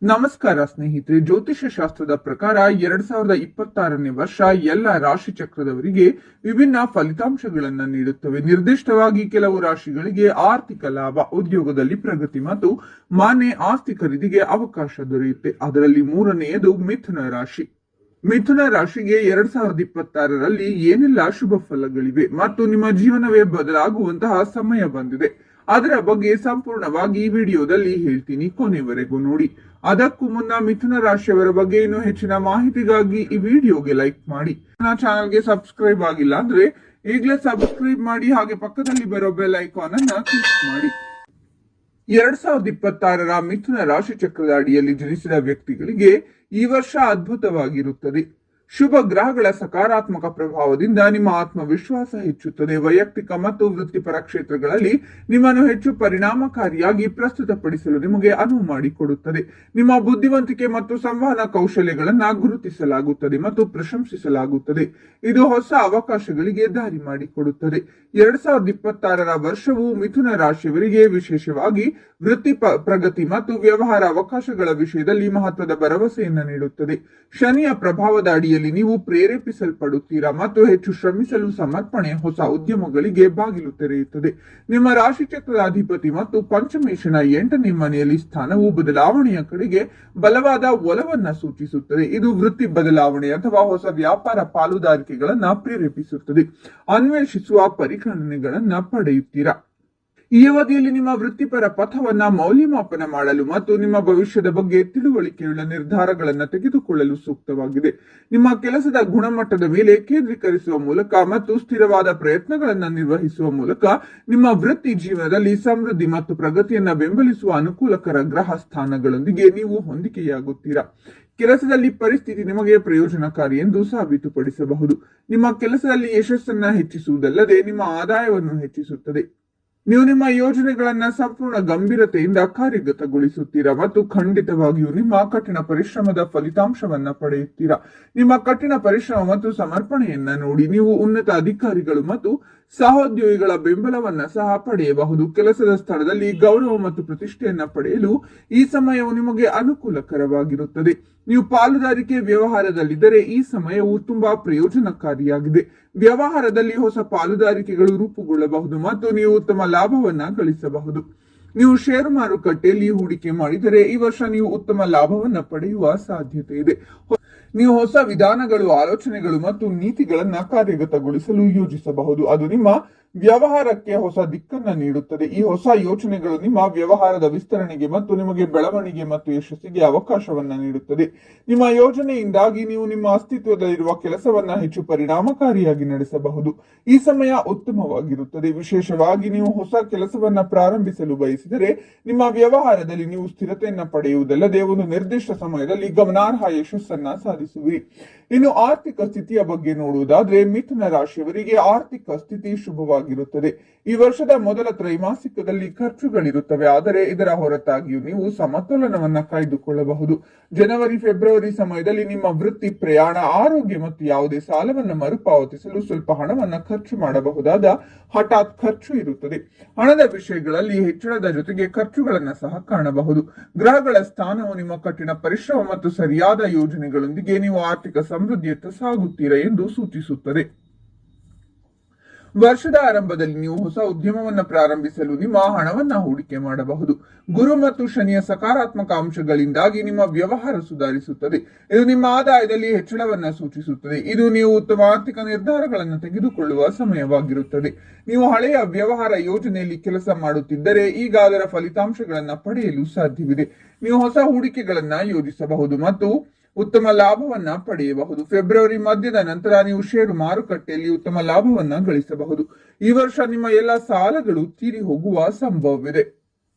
ನಮಸ್ಕಾರ ಸ್ನೇಹಿತರೆ, ಜ್ಯೋತಿಷ್ಯ ಶಾಸ್ತ್ರದ ಪ್ರಕಾರ 2026ನೇ ವರ್ಷ ಎಲ್ಲ ರಾಶಿ ಚಕ್ರದವರಿಗೆ ವಿಭಿನ್ನ ಫಲಿತಾಂಶಗಳನ್ನು ನೀಡುತ್ತವೆ. ನಿರ್ದಿಷ್ಟವಾಗಿ ಕೆಲವು ರಾಶಿಗಳಿಗೆ ಆರ್ಥಿಕ ಲಾಭ, ಉದ್ಯೋಗದಲ್ಲಿ ಪ್ರಗತಿ ಮತ್ತು ಮನೆ ಆಸ್ತಿ ಖರೀದಿಗೆ ಅವಕಾಶ ದೊರೆಯುತ್ತೆ. ಅದರಲ್ಲಿ ಮೂರನೆಯದು ಮಿಥುನ ರಾಶಿ. ಮಿಥುನ ರಾಶಿಗೆ 2026ರಲ್ಲಿ ಏನೆಲ್ಲ ಶುಭ ಫಲಗಳಿವೆ ಮತ್ತು ನಿಮ್ಮ ಜೀವನವೇ ಬದಲಾಗುವಂತಹ ಸಮಯ ಬಂದಿದೆ, ಅದರ ಬಗ್ಗೆ ಸಂಪೂರ್ಣವಾಗಿ ಈ ವಿಡಿಯೋದಲ್ಲಿ ಹೇಳ್ತೀನಿ. ಕೊನೆವರೆಗೂ ನೋಡಿ. ಅದಕ್ಕೂ ಮುನ್ನ ಮಿಥುನ ರಾಶಿಯವರ ಬಗ್ಗೆ ಇನ್ನೂ ಹೆಚ್ಚಿನ ಮಾಹಿತಿಗಾಗಿ ಈ ವಿಡಿಯೋಗೆ ಲೈಕ್ ಮಾಡಿ. ನನ್ನ ಚಾನಲ್ಗೆ ಸಬ್ಸ್ಕ್ರೈಬ್ ಆಗಿಲ್ಲ ಅಂದ್ರೆ ಈಗಲೇ ಸಬ್ಸ್ಕ್ರೈಬ್ ಮಾಡಿ, ಹಾಗೆ ಪಕ್ಕದಲ್ಲಿ ಬರೋ ಬೆಲ್ ಐಕಾನ್ ಅನ್ನ ಕ್ಲಿಕ್ ಮಾಡಿ. 2026ರ ಮಿಥುನ ರಾಶಿ ಚಕ್ರದ ಅಡಿಯಲ್ಲಿ ಜನಿಸಿದ ವ್ಯಕ್ತಿಗಳಿಗೆ ಈ ವರ್ಷ ಅದ್ಭುತವಾಗಿರುತ್ತದೆ. ಶುಭ ಗ್ರಹಗಳ ಸಕಾರಾತ್ಮಕ ಪ್ರಭಾವದಿಂದ ನಿಮ್ಮ ಆತ್ಮವಿಶ್ವಾಸ ಹೆಚ್ಚುತ್ತದೆ. ವೈಯಕ್ತಿಕ ಮತ್ತು ವೃತ್ತಿಪರ ಕ್ಷೇತ್ರಗಳಲ್ಲಿ ನಿಮ್ಮನ್ನು ಹೆಚ್ಚು ಪರಿಣಾಮಕಾರಿಯಾಗಿ ಪ್ರಸ್ತುತಪಡಿಸಲು ನಿಮಗೆ ಅನುವು ಮಾಡಿಕೊಡುತ್ತದೆ. ನಿಮ್ಮ ಬುದ್ಧಿವಂತಿಕೆ ಮತ್ತು ಸಂವಹನ ಕೌಶಲ್ಯಗಳನ್ನು ಗುರುತಿಸಲಾಗುತ್ತದೆ ಮತ್ತು ಪ್ರಶಂಸಿಸಲಾಗುತ್ತದೆ. ಇದು ಹೊಸ ಅವಕಾಶಗಳಿಗೆ ದಾರಿ ಮಾಡಿಕೊಡುತ್ತದೆ. 2026ರ ವರ್ಷವು ಮಿಥುನ ರಾಶಿಯವರಿಗೆ ವಿಶೇಷವಾಗಿ ವೃತ್ತಿ ಪ್ರಗತಿ ಮತ್ತು ವ್ಯವಹಾರ ಅವಕಾಶಗಳ ವಿಷಯದಲ್ಲಿ ಮಹತ್ವದ ಭರವಸೆಯನ್ನು ನೀಡುತ್ತದೆ. ಶನಿಯ ಪ್ರಭಾವದ ಅಡಿಯಲ್ಲಿ ನೀವು ಪ್ರೇರೇಪಿಸಲ್ಪಡುತ್ತೀರಾ ಮತ್ತು ಹೆಚ್ಚು ಶ್ರಮಿಸಲು ಸಮರ್ಪಣೆ ಹೊಸ ಉದ್ಯಮಗಳಿಗೆ ಬಾಗಿಲು ತೆರೆಯುತ್ತದೆ. ನಿಮ್ಮ ರಾಶಿ ಚಕ್ರದ ಅಧಿಪತಿ ಮತ್ತು ಪಂಚಮೇಶನ 8ನೇ ಮನೆಯಲ್ಲಿ ಸ್ಥಾನವು ಬದಲಾವಣೆಯ ಕಡೆಗೆ ಬಲವಾದ ಒಲವನ್ನ ಸೂಚಿಸುತ್ತದೆ. ಇದು ವೃತ್ತಿ ಬದಲಾವಣೆ ಅಥವಾ ಹೊಸ ವ್ಯಾಪಾರ ಪಾಲುದಾರಿಕೆಗಳನ್ನ ಪ್ರೇರೇಪಿಸುತ್ತದೆ. ಅನ್ವೇಷಿಸುವ ಪರಿಗಣನೆಗಳನ್ನ ಪಡೆಯುತ್ತೀರಾ. ಈ ಅವಧಿಯಲ್ಲಿ ನಿಮ್ಮ ವೃತ್ತಿಪರ ಪಥವನ್ನ ಮೌಲ್ಯಮಾಪನ ಮಾಡಲು ಮತ್ತು ನಿಮ್ಮ ಭವಿಷ್ಯದ ಬಗ್ಗೆ ತಿಳುವಳಿಕೆಯುಳ್ಳ ನಿರ್ಧಾರಗಳನ್ನು ತೆಗೆದುಕೊಳ್ಳಲು ಸೂಕ್ತವಾಗಿದೆ. ನಿಮ್ಮ ಕೆಲಸದ ಗುಣಮಟ್ಟದ ಮೇಲೆ ಕೇಂದ್ರೀಕರಿಸುವ ಮೂಲಕ ಮತ್ತು ಸ್ಥಿರವಾದ ಪ್ರಯತ್ನಗಳನ್ನು ನಿರ್ವಹಿಸುವ ಮೂಲಕ ನಿಮ್ಮ ವೃತ್ತಿ ಜೀವನದಲ್ಲಿ ಸಮೃದ್ಧಿ ಮತ್ತು ಪ್ರಗತಿಯನ್ನ ಬೆಂಬಲಿಸುವ ಅನುಕೂಲಕರ ಗ್ರಹ ಸ್ಥಾನಗಳೊಂದಿಗೆ ನೀವು ಹೊಂದಿಕೆಯಾಗುತ್ತೀರಾ. ಕೆಲಸದಲ್ಲಿ ಪರಿಸ್ಥಿತಿ ನಿಮಗೆ ಪ್ರಯೋಜನಕಾರಿ ಎಂದು ಸಾಬೀತುಪಡಿಸಬಹುದು. ನಿಮ್ಮ ಕೆಲಸದಲ್ಲಿ ಯಶಸ್ಸನ್ನ ಹೆಚ್ಚಿಸುವುದಲ್ಲದೆ ನಿಮ್ಮ ಆದಾಯವನ್ನು ಹೆಚ್ಚಿಸುತ್ತದೆ. ನೀವು ನಿಮ್ಮ ಯೋಜನೆಗಳನ್ನ ಸಂಪೂರ್ಣ ಗಂಭೀರತೆಯಿಂದ ಕಾರ್ಯಗತಗೊಳಿಸುತ್ತೀರಾ ಮತ್ತು ಖಂಡಿತವಾಗಿಯೂ ನಿಮ್ಮ ಕಠಿಣ ಪರಿಶ್ರಮದ ಫಲಿತಾಂಶವನ್ನ ಪಡೆಯುತ್ತೀರಾ. ನಿಮ್ಮ ಕಠಿಣ ಪರಿಶ್ರಮ ಮತ್ತು ಸಮರ್ಪಣೆಯನ್ನ ನೋಡಿ ನೀವು ಉನ್ನತ ಅಧಿಕಾರಿಗಳು ಮತ್ತು ಸಹೋದ್ಯೋಗಿಗಳ ಬೆಂಬಲವನ್ನ ಸಹ ಪಡೆಯಬಹುದು. ಕೆಲಸದ ಸ್ಥಳದಲ್ಲಿ ಗೌರವ ಮತ್ತು ಪ್ರತಿಷ್ಠೆಯನ್ನ ಪಡೆಯಲು ಈ ಸಮಯವು ನಿಮಗೆ ಅನುಕೂಲಕರವಾಗಿರುತ್ತದೆ. ನೀವು ಪಾಲುದಾರಿಕೆ ವ್ಯವಹಾರದಲ್ಲಿದ್ದರೆ ಈ ಸಮಯವು ತುಂಬಾ ಪ್ರಯೋಜನಕಾರಿಯಾಗಿದೆ. ವ್ಯವಹಾರದಲ್ಲಿ ಹೊಸ ಪಾಲುದಾರಿಕೆಗಳು ರೂಪುಗೊಳ್ಳಬಹುದು ಮತ್ತು ನೀವು ಉತ್ತಮ ಲಾಭವನ್ನ ಗಳಿಸಬಹುದು. ನೀವು ಷೇರು ಮಾರುಕಟ್ಟೆಯಲ್ಲಿ ಹೂಡಿಕೆ ಮಾಡಿದರೆ ಈ ವರ್ಷ ನೀವು ಉತ್ತಮ ಲಾಭವನ್ನ ಪಡೆಯುವ ಸಾಧ್ಯತೆ ಇದೆ. ನೀವು ಹೊಸ ವಿಧಾನಗಳು, ಆಲೋಚನೆಗಳು ಮತ್ತು ನೀತಿಗಳನ್ನ ಕಾರ್ಯಗತಗೊಳಿಸಲು ಯೋಜಿಸಬಹುದು. ಅದು ನಿಮ್ಮ ವ್ಯವಹಾರಕ್ಕೆ ಹೊಸ ದಿಕ್ಕನ್ನ ನೀಡುತ್ತದೆ. ಈ ಹೊಸ ಯೋಚನೆಗಳು ನಿಮ್ಮ ವ್ಯವಹಾರದ ವಿಸ್ತರಣೆಗೆ ಮತ್ತು ನಿಮಗೆ ಬೆಳವಣಿಗೆ ಮತ್ತು ಯಶಸ್ಸಿಗೆ ಅವಕಾಶವನ್ನ ನೀಡುತ್ತದೆ. ನಿಮ್ಮ ಯೋಜನೆಯಿಂದಾಗಿ ನೀವು ನಿಮ್ಮ ಅಸ್ತಿತ್ವದಲ್ಲಿರುವ ಕೆಲಸವನ್ನ ಹೆಚ್ಚು ಪರಿಣಾಮಕಾರಿಯಾಗಿ ನಡೆಸಬಹುದು. ಈ ಸಮಯ ಉತ್ತಮವಾಗಿರುತ್ತದೆ. ವಿಶೇಷವಾಗಿ ನೀವು ಹೊಸ ಕೆಲಸವನ್ನ ಪ್ರಾರಂಭಿಸಲು ಬಯಸಿದರೆ ನಿಮ್ಮ ವ್ಯವಹಾರದಲ್ಲಿ ನೀವು ಸ್ಥಿರತೆಯನ್ನ ಪಡೆಯುವುದಲ್ಲದೆ ಒಂದು ನಿರ್ದಿಷ್ಟ ಸಮಯದಲ್ಲಿ ಗಮನಾರ್ಹ ಯಶಸ್ಸನ್ನ ಸಾಧಿಸುವಿರಿ. ಇನ್ನು ಆರ್ಥಿಕ ಸ್ಥಿತಿಯ ಬಗ್ಗೆ ನೋಡುವುದಾದ್ರೆ ಮಿಥುನ ರಾಶಿಯವರಿಗೆ ಆರ್ಥಿಕ ಸ್ಥಿತಿ ಶುಭವಾಗಿರುತ್ತದೆ. ಈ ವರ್ಷದ ಮೊದಲ ತ್ರೈಮಾಸಿಕದಲ್ಲಿ ಖರ್ಚುಗಳಿರುತ್ತವೆ, ಆದರೆ ಇದರ ಹೊರತಾಗಿಯೂ ನೀವು ಸಮತೋಲನವನ್ನ ಕಾಯ್ದುಕೊಳ್ಳಬಹುದು. ಜನವರಿ ಫೆಬ್ರವರಿ ಸಮಯದಲ್ಲಿ ನಿಮ್ಮ ವೃತ್ತಿ, ಪ್ರಯಾಣ, ಆರೋಗ್ಯ ಮತ್ತು ಯಾವುದೇ ಸಾಲವನ್ನು ಮರುಪಾವತಿಸಲು ಸ್ವಲ್ಪ ಹಣವನ್ನ ಖರ್ಚು ಮಾಡಬಹುದಾದ ಹಠಾತ್ ಖರ್ಚು ಇರುತ್ತದೆ. ಹಣದ ವಿಷಯಗಳಲ್ಲಿ ಹೆಚ್ಚಳದ ಜೊತೆಗೆ ಖರ್ಚುಗಳನ್ನ ಸಹ ಕಾಣಬಹುದು. ಗ್ರಹಗಳ ಸ್ಥಾನವು ನಿಮ್ಮ ಕಠಿಣ ಪರಿಶ್ರಮ ಮತ್ತು ಸರಿಯಾದ ಯೋಜನೆಗಳೊಂದಿಗೆ ನೀವು ಆರ್ಥಿಕ ಸಮೃದ್ಧಿಯತ್ತ ಸಾಗುತ್ತೀರಾ ಎಂದು ಸೂಚಿಸುತ್ತದೆ. ವರ್ಷದ ಆರಂಭದಲ್ಲಿ ನೀವು ಹೊಸ ಉದ್ಯಮವನ್ನು ಪ್ರಾರಂಭಿಸಲು ನಿಮ್ಮ ಹಣವನ್ನ ಹೂಡಿಕೆ ಮಾಡಬಹುದು. ಗುರು ಮತ್ತು ಶನಿಯ ಸಕಾರಾತ್ಮಕ ಅಂಶಗಳಿಂದಾಗಿ ನಿಮ್ಮ ವ್ಯವಹಾರ ಸುಧಾರಿಸುತ್ತದೆ. ಇದು ನಿಮ್ಮ ಆದಾಯದಲ್ಲಿ ಹೆಚ್ಚಳವನ್ನ ಸೂಚಿಸುತ್ತದೆ. ಇದು ನೀವು ಉತ್ತಮ ಆರ್ಥಿಕ ನಿರ್ಧಾರಗಳನ್ನು ತೆಗೆದುಕೊಳ್ಳುವ ಸಮಯವಾಗಿರುತ್ತದೆ. ನೀವು ಹಳೆಯ ವ್ಯವಹಾರ ಯೋಜನೆಯಲ್ಲಿ ಕೆಲಸ ಮಾಡುತ್ತಿದ್ದರೆ ಈಗ ಅದರ ಫಲಿತಾಂಶಗಳನ್ನ ಪಡೆಯಲು ಸಾಧ್ಯವಿದೆ. ನೀವು ಹೊಸ ಹೂಡಿಕೆಗಳನ್ನ ಯೋಜಿಸಬಹುದು ಮತ್ತು ಉತ್ತಮ ಲಾಭವನ್ನ ಪಡೆಯಬಹುದು. ಫೆಬ್ರವರಿ ಮಧ್ಯದ ನಂತರ ನೀವು ಷೇರು ಮಾರುಕಟ್ಟೆಯಲ್ಲಿ ಉತ್ತಮ ಲಾಭವನ್ನ ಗಳಿಸಬಹುದು. ಈ ವರ್ಷ ನಿಮ್ಮ ಎಲ್ಲ ಸಾಲಗಳು ತೀರಿ ಹೋಗುವ ಸಂಭವವಿದೆ.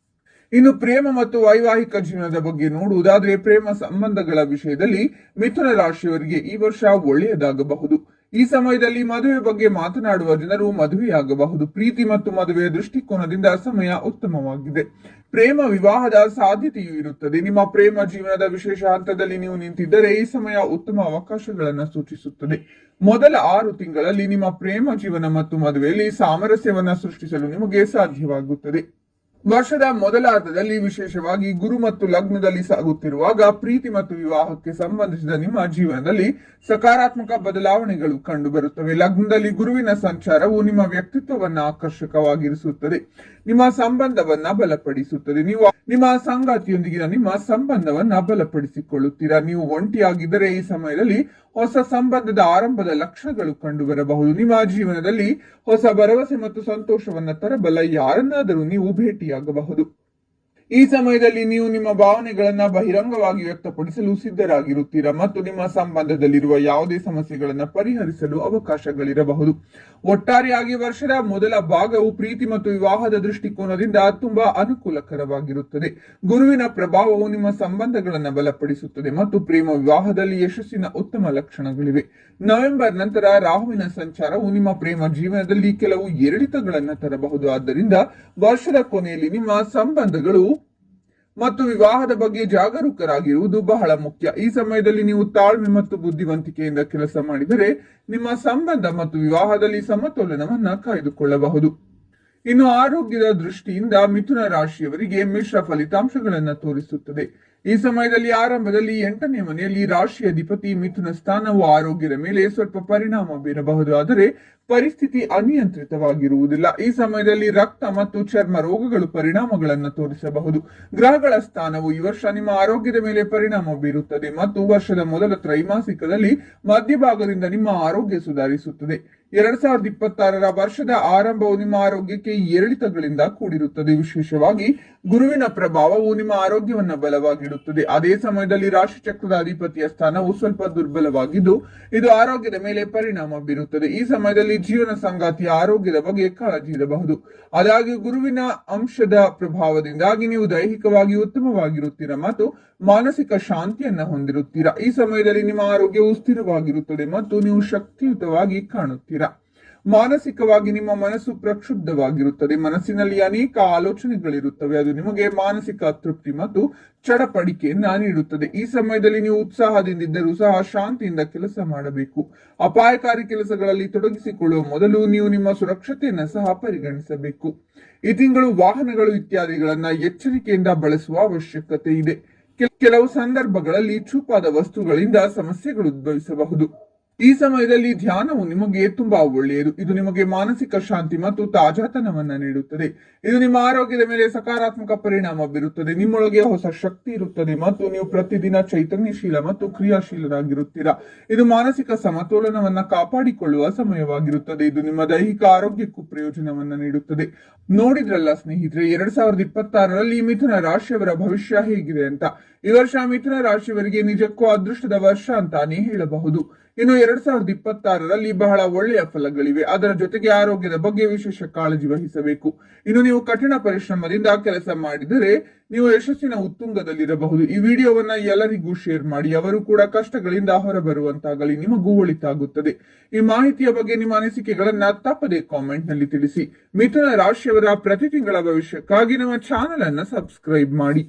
ಇನ್ನು ಪ್ರೇಮ ಮತ್ತು ವೈವಾಹಿಕ ಜೀವನದ ಬಗ್ಗೆ ನೋಡುವುದಾದ್ರೆ ಪ್ರೇಮ ಸಂಬಂಧಗಳ ವಿಷಯದಲ್ಲಿ ಮಿಥುನ ರಾಶಿಯವರಿಗೆ ಈ ವರ್ಷ ಒಳ್ಳೆಯದಾಗಬಹುದು. ಈ ಸಮಯದಲ್ಲಿ ಮದುವೆ ಬಗ್ಗೆ ಮಾತನಾಡುವ ಜನರು ಮದುವೆಯಾಗಬಹುದು. ಪ್ರೀತಿ ಮತ್ತು ಮದುವೆಯ ದೃಷ್ಟಿಕೋನದಿಂದ ಸಮಯ ಉತ್ತಮವಾಗಿದೆ. ಪ್ರೇಮ ವಿವಾಹದ ಸಾಧ್ಯತೆಯೂ ಇರುತ್ತದೆ. ನಿಮ್ಮ ಪ್ರೇಮ ಜೀವನದ ವಿಶೇಷ ಹಂತದಲ್ಲಿ ನೀವು ನಿಂತಿದ್ದರೆ ಈ ಸಮಯ ಉತ್ತಮ ಅವಕಾಶಗಳನ್ನು ಸೂಚಿಸುತ್ತದೆ. ಮೊದಲ 6 ತಿಂಗಳಲ್ಲಿ ನಿಮ್ಮ ಪ್ರೇಮ ಜೀವನ ಮತ್ತು ಮದುವೆಯಲ್ಲಿ ಸಾಮರಸ್ಯವನ್ನ ಸೃಷ್ಟಿಸಲು ನಿಮಗೆ ಸಾಧ್ಯವಾಗುತ್ತದೆ. ವರ್ಷದ ಮೊದಲ ಅರ್ಧದಲ್ಲಿ ವಿಶೇಷವಾಗಿ ಗುರು ಮತ್ತು ಲಗ್ನದಲ್ಲಿ ಸಾಗುತ್ತಿರುವಾಗ ಪ್ರೀತಿ ಮತ್ತು ವಿವಾಹಕ್ಕೆ ಸಂಬಂಧಿಸಿದ ನಿಮ್ಮ ಜೀವನದಲ್ಲಿ ಸಕಾರಾತ್ಮಕ ಬದಲಾವಣೆಗಳು ಕಂಡುಬರುತ್ತವೆ. ಲಗ್ನದಲ್ಲಿ ಗುರುವಿನ ಸಂಚಾರವು ನಿಮ್ಮ ವ್ಯಕ್ತಿತ್ವವನ್ನ ಆಕರ್ಷಕವಾಗಿರಿಸುತ್ತದೆ, ನಿಮ್ಮ ಸಂಬಂಧವನ್ನ ಬಲಪಡಿಸುತ್ತದೆ. ನೀವು ನಿಮ್ಮ ಸಂಗಾತಿಯೊಂದಿಗಿನ ನಿಮ್ಮ ಸಂಬಂಧವನ್ನ ಬಲಪಡಿಸಿಕೊಳ್ಳುತ್ತೀರಾ. ನೀವು ಒಂಟಿಯಾಗಿದ್ದರೆ ಈ ಸಮಯದಲ್ಲಿ ಹೊಸ ಸಂಬಂಧದ ಆರಂಭದ ಲಕ್ಷಣಗಳು ಕಂಡುಬರಬಹುದು. ನಿಮ್ಮ ಜೀವನದಲ್ಲಿ ಹೊಸ ಭರವಸೆ ಮತ್ತು ಸಂತೋಷವನ್ನ ತರಬಲ್ಲ ಯಾರನ್ನಾದರೂ ನೀವು ಭೇಟಿಯಾಗಬಹುದು. ಈ ಸಮಯದಲ್ಲಿ ನೀವು ನಿಮ್ಮ ಭಾವನೆಗಳನ್ನ ಬಹಿರಂಗವಾಗಿ ವ್ಯಕ್ತಪಡಿಸಲು ಸಿದ್ಧರಾಗಿರುತ್ತೀರಾ ಮತ್ತು ನಿಮ್ಮ ಸಂಬಂಧದಲ್ಲಿರುವ ಯಾವುದೇ ಸಮಸ್ಯೆಗಳನ್ನ ಪರಿಹರಿಸಲು ಅವಕಾಶಗಳಿರಬಹುದು. ಒಟ್ಟಾರೆಯಾಗಿ ವರ್ಷದ ಮೊದಲ ಭಾಗವು ಪ್ರೀತಿ ಮತ್ತು ವಿವಾಹದ ದೃಷ್ಟಿಕೋನದಿಂದ ತುಂಬಾ ಅನುಕೂಲಕರವಾಗಿರುತ್ತದೆ. ಗುರುವಿನ ಪ್ರಭಾವವು ನಿಮ್ಮ ಸಂಬಂಧಗಳನ್ನು ಬಲಪಡಿಸುತ್ತದೆ ಮತ್ತು ಪ್ರೇಮ ವಿವಾಹದಲ್ಲಿ ಯಶಸ್ಸಿನ ಉತ್ತಮ ಲಕ್ಷಣಗಳಿವೆ. ನವೆಂಬರ್ ನಂತರ ರಾಹುವಿನ ಸಂಚಾರವು ನಿಮ್ಮ ಪ್ರೇಮ ಜೀವನದಲ್ಲಿ ಕೆಲವು ಏರಿಳಿತಗಳನ್ನು ತರಬಹುದು. ಆದ್ದರಿಂದ ವರ್ಷದ ಕೊನೆಯಲ್ಲಿ ನಿಮ್ಮ ಸಂಬಂಧಗಳು ಮತ್ತು ವಿವಾಹದ ಬಗ್ಗೆ ಜಾಗರೂಕರಾಗಿರುವುದು ಬಹಳ ಮುಖ್ಯ. ಈ ಸಮಯದಲ್ಲಿ ನೀವು ತಾಳ್ಮೆ ಮತ್ತು ಬುದ್ಧಿವಂತಿಕೆಯಿಂದ ಕೆಲಸ ಮಾಡಿದರೆ ನಿಮ್ಮ ಸಂಬಂಧ ಮತ್ತು ವಿವಾಹದಲ್ಲಿ ಸಮತೋಲನವನ್ನ ಕಾಯ್ದುಕೊಳ್ಳಬಹುದು. ಇನ್ನು ಆರೋಗ್ಯದ ದೃಷ್ಟಿಯಿಂದ ಮಿಥುನ ರಾಶಿಯವರಿಗೆ ಮಿಶ್ರ ಫಲಿತಾಂಶಗಳನ್ನು ತೋರಿಸುತ್ತದೆ. ಈ ಸಮಯದಲ್ಲಿ ಆರಂಭದಲ್ಲಿ 8ನೇ ಮನೆಯಲ್ಲಿ ರಾಶಿ ಅಧಿಪತಿ ಮಿಥುನ ಸ್ಥಾನವು ಆರೋಗ್ಯದ ಮೇಲೆ ಸ್ವಲ್ಪ ಪರಿಣಾಮ ಬೀರಬಹುದು, ಆದರೆ ಪರಿಸ್ಥಿತಿ ಅನಿಯಂತ್ರಿತವಾಗಿರುವುದಿಲ್ಲ. ಈ ಸಮಯದಲ್ಲಿ ರಕ್ತ ಮತ್ತು ಚರ್ಮ ರೋಗಗಳು ಪರಿಣಾಮಗಳನ್ನು ತೋರಿಸಬಹುದು. ಗ್ರಹಗಳ ಸ್ಥಾನವು ಈ ವರ್ಷ ನಿಮ್ಮ ಆರೋಗ್ಯದ ಮೇಲೆ ಪರಿಣಾಮ ಬೀರುತ್ತದೆ ಮತ್ತು ವರ್ಷದ ಮೊದಲ ತ್ರೈಮಾಸಿಕದಲ್ಲಿ ಮಧ್ಯಭಾಗದಿಂದ ನಿಮ್ಮ ಆರೋಗ್ಯ ಸುಧಾರಿಸುತ್ತದೆ. 2026ರ ವರ್ಷದ ಆರಂಭವು ನಿಮ್ಮ ಆರೋಗ್ಯಕ್ಕೆ ಏರಿಳಿತಗಳಿಂದ ಕೂಡಿರುತ್ತದೆ. ವಿಶೇಷವಾಗಿ ಗುರುವಿನ ಪ್ರಭಾವವು ನಿಮ್ಮ ಆರೋಗ್ಯವನ್ನ ಬಲವಾಗಿಡುತ್ತದೆ. ಅದೇ ಸಮಯದಲ್ಲಿ ರಾಶಿ ಚಕ್ರದ ಅಧಿಪತಿಯ ಸ್ಥಾನವು ಸ್ವಲ್ಪ ದುರ್ಬಲವಾಗಿದ್ದು ಇದು ಆರೋಗ್ಯದ ಮೇಲೆ ಪರಿಣಾಮ ಬೀರುತ್ತದೆ. ಈ ಸಮಯದಲ್ಲಿ ಜೀವನ ಸಂಗಾತಿಯ ಆರೋಗ್ಯದ ಬಗ್ಗೆ ಕಾಳಜಿ ಇರಬಹುದು. ಆದಾಗ್ಯೂ ಗುರುವಿನ ಅಂಶದ ಪ್ರಭಾವದಿಂದಾಗಿ ನೀವು ದೈಹಿಕವಾಗಿ ಉತ್ತಮವಾಗಿರುತ್ತೀರಾ ಮತ್ತು ಮಾನಸಿಕ ಶಾಂತಿಯನ್ನ ಹೊಂದಿರುತ್ತೀರಾ. ಈ ಸಮಯದಲ್ಲಿ ನಿಮ್ಮ ಆರೋಗ್ಯವು ಸ್ಥಿರವಾಗಿರುತ್ತದೆ ಮತ್ತು ನೀವು ಶಕ್ತಿಯುತವಾಗಿ ಕಾಣುತ್ತೀರಾ. ಮಾನಸಿಕವಾಗಿ ನಿಮ್ಮ ಮನಸ್ಸು ಪ್ರಕ್ಷುಬ್ಧವಾಗಿರುತ್ತದೆ. ಮನಸ್ಸಿನಲ್ಲಿ ಅನೇಕ ಆಲೋಚನೆಗಳಿರುತ್ತವೆ. ಅದು ನಿಮಗೆ ಮಾನಸಿಕ ತೃಪ್ತಿ ಮತ್ತು ಚಡಪಡಿಕೆಯನ್ನ ನೀಡುತ್ತದೆ. ಈ ಸಮಯದಲ್ಲಿ ನೀವು ಉತ್ಸಾಹದಿಂದಿದ್ದರೂ ಸಹ ಶಾಂತಿಯಿಂದ ಕೆಲಸ ಮಾಡಬೇಕು. ಅಪಾಯಕಾರಿ ಕೆಲಸಗಳಲ್ಲಿ ತೊಡಗಿಸಿಕೊಳ್ಳುವ ಮೊದಲು ನೀವು ನಿಮ್ಮ ಸುರಕ್ಷತೆಯನ್ನ ಸಹ ಪರಿಗಣಿಸಬೇಕು. ಈ ತಿಂಗಳು ವಾಹನಗಳು ಇತ್ಯಾದಿಗಳನ್ನ ಎಚ್ಚರಿಕೆಯಿಂದ ಬಳಸುವ ಅವಶ್ಯಕತೆ ಇದೆ. ಕೆಲವು ಸಂದರ್ಭಗಳಲ್ಲಿ ಚೂಪಾದ ವಸ್ತುಗಳಿಂದ ಸಮಸ್ಯೆಗಳು ಉದ್ಭವಿಸಬಹುದು. ಈ ಸಮಯದಲ್ಲಿ ಧ್ಯಾನವು ನಿಮಗೆ ತುಂಬಾ ಒಳ್ಳೆಯದು. ಇದು ನಿಮಗೆ ಮಾನಸಿಕ ಶಾಂತಿ ಮತ್ತು ತಾಜಾತನವನ್ನ ನೀಡುತ್ತದೆ. ಇದು ನಿಮ್ಮ ಆರೋಗ್ಯದ ಮೇಲೆ ಸಕಾರಾತ್ಮಕ ಪರಿಣಾಮ ಬೀರುತ್ತದೆ. ನಿಮ್ಮೊಳಗೆ ಹೊಸ ಶಕ್ತಿ ಇರುತ್ತದೆ ಮತ್ತು ನೀವು ಪ್ರತಿದಿನ ಚೈತನ್ಯಶೀಲ ಮತ್ತು ಕ್ರಿಯಾಶೀಲರಾಗಿರುತ್ತೀರಾ. ಇದು ಮಾನಸಿಕ ಸಮತೋಲನವನ್ನ ಕಾಪಾಡಿಕೊಳ್ಳುವ ಸಮಯವಾಗಿರುತ್ತದೆ. ಇದು ನಿಮ್ಮ ದೈಹಿಕ ಆರೋಗ್ಯಕ್ಕೂ ಪ್ರಯೋಜನವನ್ನ ನೀಡುತ್ತದೆ. ನೋಡಿದ್ರಲ್ಲ ಸ್ನೇಹಿತರೆ, 2026ರಲ್ಲಿ ಮಿಥುನ ರಾಶಿಯವರ ಭವಿಷ್ಯ ಹೇಗಿದೆ ಅಂತ. ಈ ವರ್ಷ ಮಿಥುನ ರಾಶಿಯವರಿಗೆ ನಿಜಕ್ಕೂ ಅದೃಷ್ಟದ ವರ್ಷ ಅಂತಾನೆ ಹೇಳಬಹುದು. ಇನ್ನು 2026ರಲ್ಲಿ ಬಹಳ ಒಳ್ಳೆಯ ಫಲಗಳಿವೆ. ಅದರ ಜೊತೆಗೆ ಆರೋಗ್ಯದ ಬಗ್ಗೆ ವಿಶೇಷ ಕಾಳಜಿ ವಹಿಸಬೇಕು. ಇನ್ನು ನೀವು ಕಠಿಣ ಪರಿಶ್ರಮದಿಂದ ಕೆಲಸ ಮಾಡಿದರೆ ನೀವು ಯಶಸ್ಸಿನ ಉತ್ತುಂಗದಲ್ಲಿರಬಹುದು. ಈ ವಿಡಿಯೋವನ್ನ ಎಲ್ಲರಿಗೂ ಶೇರ್ ಮಾಡಿ. ಅವರು ಕೂಡ ಕಷ್ಟಗಳಿಂದ ಹೊರಬರುವಂತಾಗಲಿ. ನಿಮಗೂ ಒಳಿತಾಗುತ್ತದೆ. ಈ ಮಾಹಿತಿಯ ಬಗ್ಗೆ ನಿಮ್ಮ ಅನಿಸಿಕೆಗಳನ್ನ ತಪ್ಪದೆ ಕಾಮೆಂಟ್ ನಲ್ಲಿ ತಿಳಿಸಿ. ಮಿಥುನ ರಾಶಿಯವರ ಪ್ರತಿ ತಿಂಗಳ ಭವಿಷ್ಯಕ್ಕಾಗಿ ನಮ್ಮ ಚಾನೆಲ್ ಅನ್ನ ಸಬ್ಸ್ಕ್ರೈಬ್ ಮಾಡಿ.